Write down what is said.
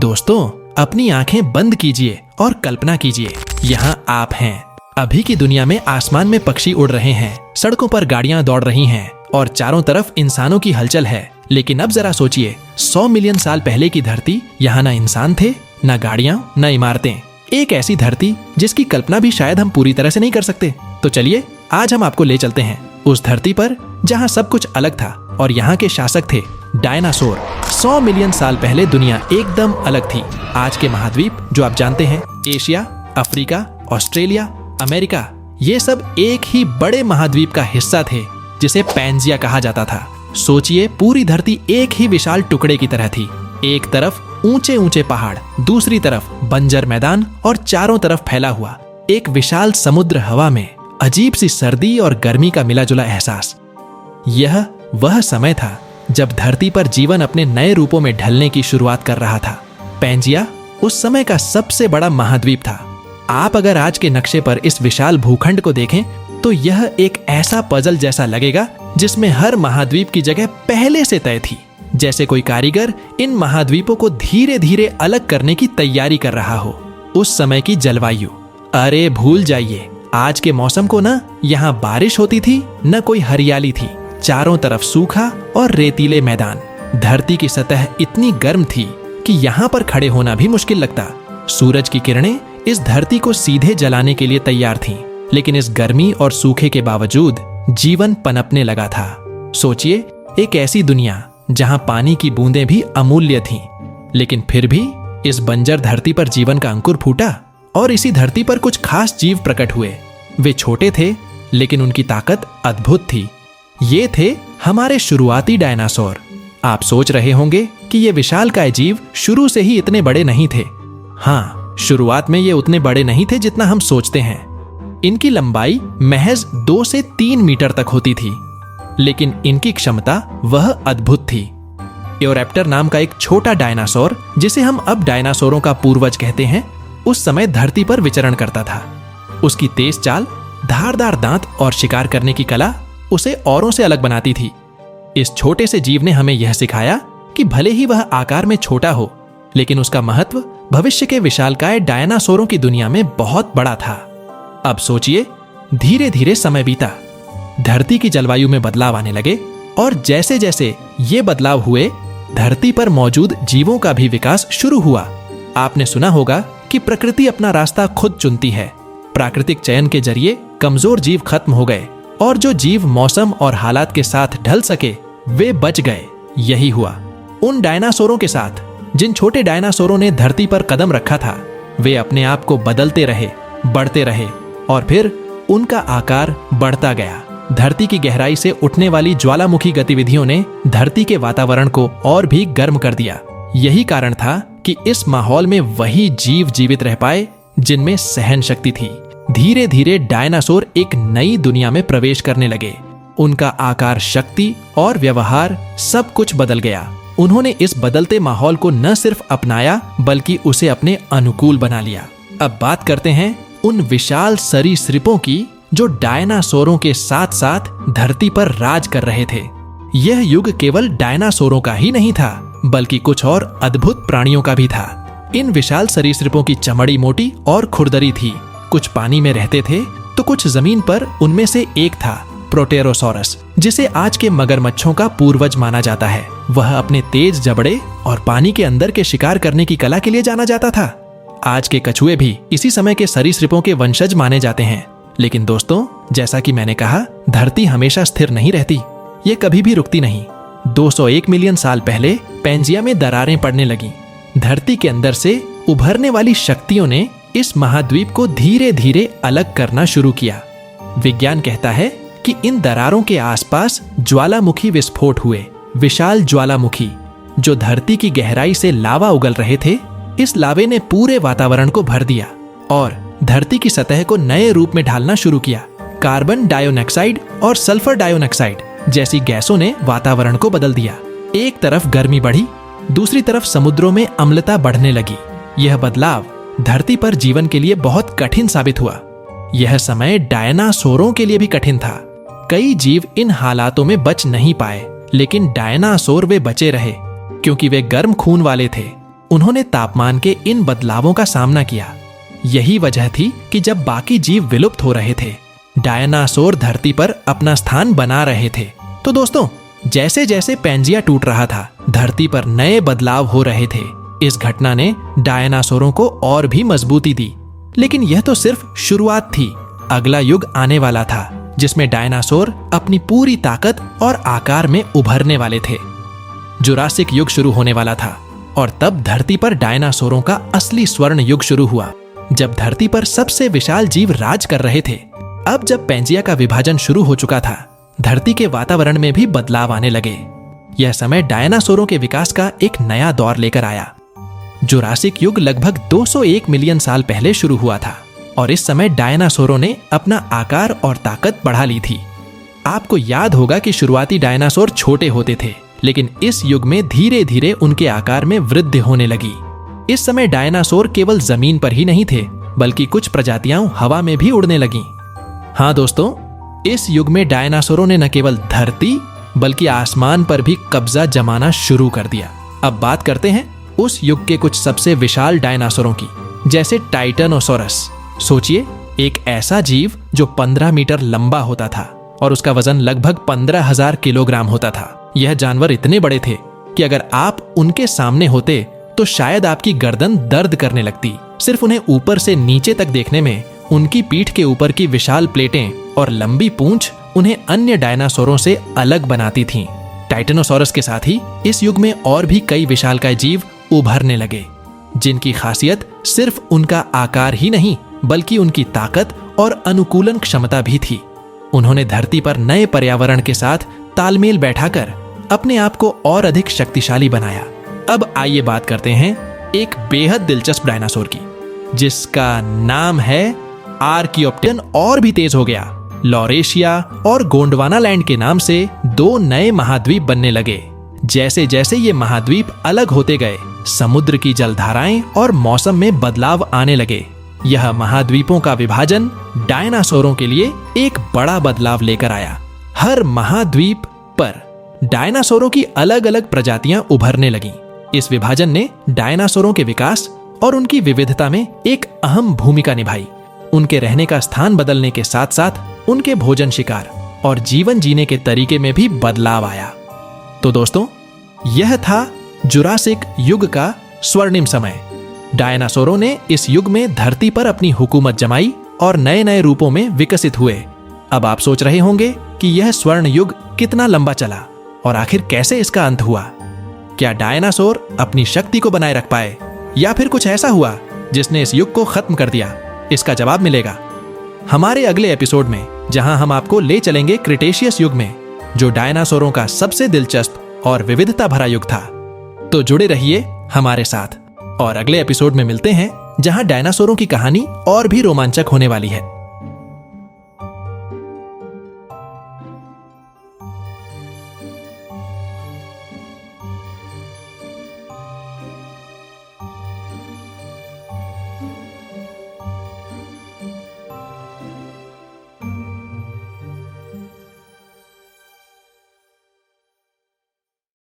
दोस्तों, अपनी आंखें बंद कीजिए और कल्पना कीजिए, यहाँ आप हैं। अभी की दुनिया में आसमान में पक्षी उड़ रहे हैं, सड़कों पर गाड़ियां दौड़ रही हैं और चारों तरफ इंसानों की हलचल है। लेकिन अब जरा सोचिए, 100 मिलियन साल पहले की धरती, यहाँ ना इंसान थे, ना गाड़ियां, ना इमारतें। एक ऐसी धरती जिसकी कल्पना भी शायद हम पूरी तरह से नहीं कर सकते। तो चलिए आज हम आपको ले चलते हैं उस धरती पर जहाँ सब कुछ अलग था और यहाँ के शासक थे डायनासोर। 100 मिलियन साल पहले दुनिया एकदम अलग थी। आज के महाद्वीप जो आप जानते हैं, एशिया, अफ्रीका, ऑस्ट्रेलिया, अमेरिका, ये सब एक ही बड़े महाद्वीप का हिस्सा थे जिसे पैंजिया कहा जाता था। सोचिए, पूरी धरती एक ही विशाल टुकड़े की तरह थी। एक तरफ ऊंचे ऊंचे पहाड़, दूसरी तरफ बंजर मैदान और चारों तरफ फैला हुआ एक विशाल समुद्र। हवा में अजीब सी सर्दी और गर्मी का मिला जुला एहसास। यह वह समय था जब धरती पर जीवन अपने नए रूपों में ढलने की शुरुआत कर रहा था। पैंजिया उस समय का सबसे बड़ा महाद्वीप था। आप अगर आज के नक्शे पर इस विशाल भूखंड को देखें तो यह एक ऐसा पजल जैसा लगेगा जिसमें हर महाद्वीप की जगह पहले से तय थी, जैसे कोई कारीगर इन महाद्वीपों को धीरे धीरे अलग करने की तैयारी कर रहा हो। उस समय की जलवायु, अरे भूल जाइए, आज के मौसम को ना यहाँ बारिश होती थी न कोई हरियाली थी। चारों तरफ सूखा और रेतीले मैदान। धरती की सतह इतनी गर्म थी कि यहाँ पर खड़े होना भी मुश्किल लगता। सूरज की किरणें इस धरती को सीधे जलाने के लिए तैयार थीं, लेकिन इस गर्मी और सूखे के बावजूद जीवन पनपने लगा था। सोचिए, एक ऐसी दुनिया जहां पानी की बूंदें भी अमूल्य थीं, लेकिन फिर भी इस बंजर धरती पर जीवन का अंकुर फूटा और इसी धरती पर कुछ खास जीव प्रकट हुए। वे छोटे थे, लेकिन उनकी ताकत अद्भुत थी। ये थे हमारे शुरुआती डायनासोर। आप सोच रहे होंगे कि ये विशालकाय जीव शुरू से ही इतने बड़े नहीं थे। हाँ, शुरुआत में ये उतने बड़े नहीं थे जितना हम सोचते हैं। इनकी लंबाई महज 2 से 3 मीटर तक होती थी, लेकिन इनकी क्षमता वह अद्भुत थी। एओरैप्टर नाम का एक छोटा डायनासोर, जिसे हम अब डायनासोरों का पूर्वज कहते हैं, उस समय धरती पर विचरण करता था। उसकी तेज चाल, धारदार दांत और शिकार करने की कला उसे औरों से अलग बनाती थी। इस छोटे से जीव ने हमें यह सिखाया कि भले ही वह आकार में छोटा हो, लेकिन उसका महत्व भविष्य के विशालकाय डायनासोरों की दुनिया में बहुत बड़ा था। अब सोचिए, धीरे धीरे समय बीता, धरती की जलवायु में बदलाव आने लगे और जैसे जैसे ये बदलाव हुए, धरती पर मौजूद जीवों का भी विकास शुरू हुआ। आपने सुना होगा कि प्रकृति अपना रास्ता खुद चुनती है। प्राकृतिक चयन के जरिए कमजोर जीव खत्म हो गए और जो जीव मौसम और हालात के साथ ढल सके वे बच गए। यही हुआ उन डायनासोरों के साथ। जिन छोटे डायनासोरों ने धरती पर कदम रखा था, वे अपने आप को बदलते रहे, बढ़ते रहे और फिर उनका आकार बढ़ता गया। धरती की गहराई से उठने वाली ज्वालामुखी गतिविधियों ने धरती के वातावरण को और भी गर्म कर दिया। यही कारण था कि इस माहौल में वही जीव जीवित रह पाए जिनमें सहन शक्ति थी। धीरे धीरे डायनासोर एक नई दुनिया में प्रवेश करने लगे। उनका आकार, शक्ति और व्यवहार सब कुछ बदल गया। उन्होंने इस बदलते माहौल को न सिर्फ अपनाया बल्कि उसे अपने अनुकूल बना लिया। अब बात करते हैं उन विशाल सरीसृपों की जो डायनासोरों के साथ साथ धरती पर राज कर रहे थे। यह युग केवल डायनासोरों का ही नहीं था, बल्कि कुछ और अद्भुत प्राणियों का भी था। इन विशाल सरीसृपों की चमड़ी मोटी और खुरदरी थी। कुछ पानी में रहते थे तो कुछ जमीन पर। उनमें से एक था प्रोटेरोसॉरस, जिसे आज के मगरमच्छों का पूर्वज माना जाता है। वह अपने तेज जबड़े और पानी के अंदर के शिकार करने की कला के लिए जाना जाता था। आज के कछुए भी इसी समय के सरीसृपों के वंशज माने जाते हैं। लेकिन दोस्तों, जैसा कि मैंने कहा, धरती हमेशा स्थिर नहीं रहती। ये कभी भी रुकती नहीं। 201 मिलियन साल पहले पैंजिया में दरारें पड़ने लगी। धरती के अंदर से उभरने वाली शक्तियों ने इस महाद्वीप को धीरे धीरे अलग करना शुरू किया। विज्ञान कहता है कि इन दरारों के आसपास ज्वालामुखी विस्फोट हुए। विशाल ज्वालामुखी जो धरती की गहराई से लावा उगल रहे थे, इस लावे ने पूरे वातावरण को भर दिया और धरती की सतह को नए रूप में ढालना शुरू किया। कार्बन डाइऑक्साइड और सल्फर डाइऑक्साइड जैसी गैसों ने वातावरण को बदल दिया। एक तरफ गर्मी बढ़ी, दूसरी तरफ समुद्रों में अम्लता बढ़ने लगी। यह बदलाव धरती पर जीवन के लिए बहुत कठिन साबित हुआ। यह समय डायनासोरों के लिए भी कठिन था। कई जीव इन हालातों में बच नहीं पाए, लेकिन डायनासोर वे बचे रहे क्योंकि वे गर्म खून वाले थे। उन्होंने तापमान के इन बदलावों का सामना किया। यही वजह थी कि जब बाकी जीव विलुप्त हो रहे थे, डायनासोर धरती पर अपना स्थान बना रहे थे। तो दोस्तों, जैसे जैसे पैंजिया टूट रहा था, धरती पर नए बदलाव हो रहे थे। इस घटना ने डायनासोरों को और भी मजबूती दी। लेकिन यह तो सिर्फ शुरुआत थी। अगला युग आने वाला था, जिसमें डायनासोर अपनी पूरी ताकत और आकार में उभरने वाले थे। जुरासिक युग शुरू होने वाला था और तब धरती पर डायनासोरों का असली स्वर्ण युग शुरू हुआ, जब धरती पर सबसे विशाल जीव राज कर रहे थे। अब जब पैंजिया का विभाजन शुरू हो चुका था, धरती के वातावरण में भी बदलाव आने लगे। यह समय डायनासोरों के विकास का एक नया दौर लेकर आया। जुरासिक युग लगभग 201 मिलियन साल पहले शुरू हुआ था और इस समय डायनासोरों ने अपना आकार और ताकत बढ़ा ली थी। आपको याद होगा कि शुरुआती डायनासोर छोटे होते थे, लेकिन इस युग में धीरे धीरे उनके आकार में वृद्धि होने लगी। इस समय डायनासोर केवल जमीन पर ही नहीं थे, बल्कि कुछ प्रजातियां हवा में भी उड़ने लगीं। हाँ दोस्तों, इस युग में डायनासोरों ने न केवल धरती बल्कि आसमान पर भी कब्जा जमाना शुरू कर दिया। अब बात करते हैं उस युग के कुछ सबसे विशाल डायनासोरों की, जैसे टाइटेनोसोरस। सोचिए, एक ऐसा जीव जो 15 मीटर लंबा होता था और उसका वजन लगभग 15,000 किलोग्राम होता था। यह जानवर इतने बड़े थे कि अगर आप उनके सामने होते तो शायद आपकी गर्दन दर्द करने लगती। सिर्फ उन्हें ऊपर से नीचे तक देखने में उनकी पीठ के ऊपर की विशाल प्लेटें और लंबी पूंछ उन्हें अन्य डायनासोरों से अलग बनाती थीं। टाइटेनोसोरस के साथ ही इस युग में और भी कई विशालकाय जीव उभरने लगे, जिनकी खासियत सिर्फ उनका आकार ही नहीं बल्कि उनकी ताकत और अनुकूलन क्षमता भी थी। उन्होंने धरती पर नए पर्यावरण के साथ तालमेल बैठाकर अपने आप को और अधिक शक्तिशाली बनाया। अब आइए बात करते हैं एक बेहद दिलचस्प डायनासोर की, जिसका नाम है आर्कियोप्टेरन। और भी तेज हो गया। लॉरेशिया और गोंडवाना लैंड के नाम से 2 नए महाद्वीप बनने लगे। जैसे जैसे ये महाद्वीप अलग होते गए, समुद्र की जलधाराएं और मौसम में बदलाव आने लगे। यह महाद्वीपों का विभाजन डायनासोरों के लिए एक बड़ा बदलाव लेकर आया। हर महाद्वीप पर डायनासोरों की अलग अलग प्रजातियां उभरने लगीं। इस विभाजन ने डायनासोरों के विकास और उनकी विविधता में एक अहम भूमिका निभाई। उनके रहने का स्थान बदलने के साथ साथ उनके भोजन, शिकार और जीवन जीने के तरीके में भी बदलाव आया। तो दोस्तों, यह था जुरासिक युग का स्वर्णिम समय। डायनासोरों ने इस युग में धरती पर अपनी हुकूमत जमाई और नए नए रूपों में विकसित हुए। अब आप सोच रहे होंगे कि यह स्वर्ण युग कितना लंबा चला और आखिर कैसे इसका अंत हुआ। क्या डायनासोर अपनी शक्ति को बनाए रख पाए या फिर कुछ ऐसा हुआ जिसने इस युग को खत्म कर दिया? इसका जवाब मिलेगा हमारे अगले एपिसोड में, जहां हम आपको ले चलेंगे क्रिटेशियस युग में, जो डायनासोरों का सबसे दिलचस्प और विविधता भरा युग था। तो जुड़े रहिए हमारे साथ और अगले एपिसोड में मिलते हैं, जहां डायनासोरों की कहानी और भी रोमांचक होने वाली है।